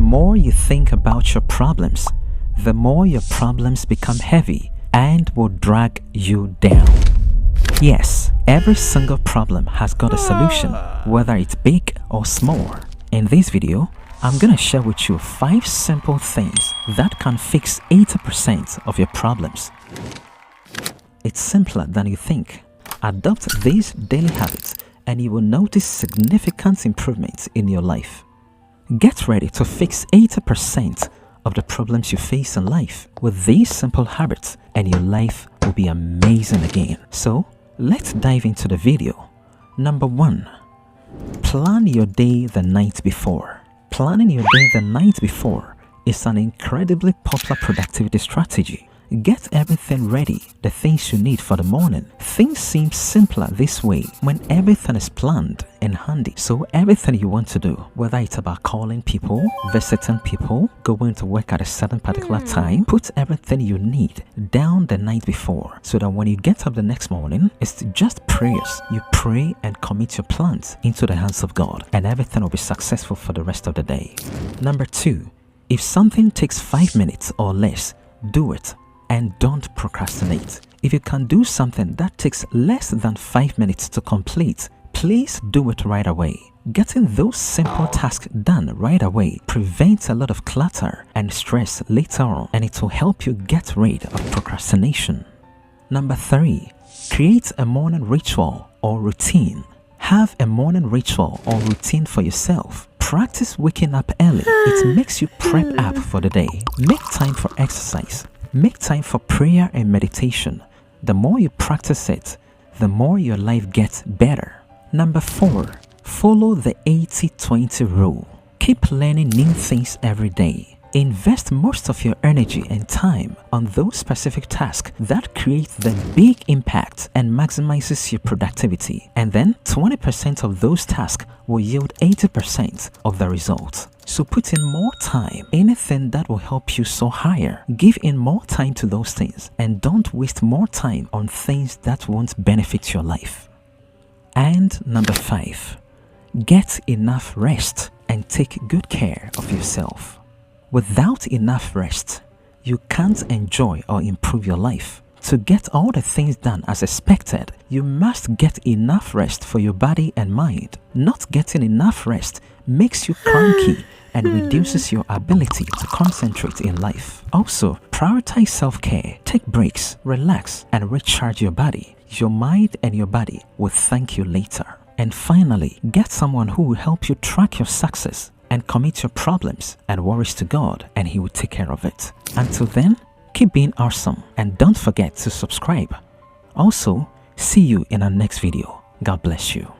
more you think about your problems, the more your problems become heavy and will drag you down. Yes, every single problem has got a solution, whether it's big or small. In this video, I'm gonna share with you 5 simple things that can fix 80% of your problems. It's simpler than you think. Adopt these daily habits and you will notice significant improvements in your life. Get ready to fix 80% of the problems you face in life with these simple habits, and your life will be amazing again. So, let's dive into the video. Number 1. Plan your day the night before. Planning your day the night before is an incredibly popular productivity strategy. Get everything ready, the things you need for the morning. Things seem simpler this way when everything is planned and handy. So everything you want to do, whether it's about calling people, visiting people, going to work at a certain particular time, put everything you need down the night before so that when you get up the next morning, it's just prayers. You pray and commit your plans into the hands of God, and everything will be successful for the rest of the day. Number 2, if something takes 5 minutes or less, do it. And don't procrastinate. If you can do something that takes less than 5 minutes to complete, please do it right away. Getting those simple tasks done right away prevents a lot of clutter and stress later on, and it will help you get rid of procrastination. Number 3, create a morning ritual or routine. Have a morning ritual or routine for yourself. Practice waking up early. It makes you prep up for the day. Make time for exercise. Make time for prayer and meditation. The more you practice it, the more your life gets better. Number 4, follow the 80-20 rule. Keep learning new things every day. Invest most of your energy and time on those specific tasks that create the big impact and maximizes your productivity. And then 20% of those tasks will yield 80% of the results. So put in more time. Anything that will help you soar higher, give in more time to those things, and don't waste more time on things that won't benefit your life. And number 5, get enough rest and take good care of yourself. Without enough rest, you can't enjoy or improve your life. To get all the things done as expected, you must get enough rest for your body and mind. Not getting enough rest makes you cranky and reduces your ability to concentrate in life. Also, prioritize self-care. Take breaks, relax, and recharge your body. Your mind and your body will thank you later. And finally, get someone who will help you track your success and commit your problems and worries to God, and He will take care of it. Until then, keep being awesome and don't forget to subscribe. Also, see you in our next video. God bless you.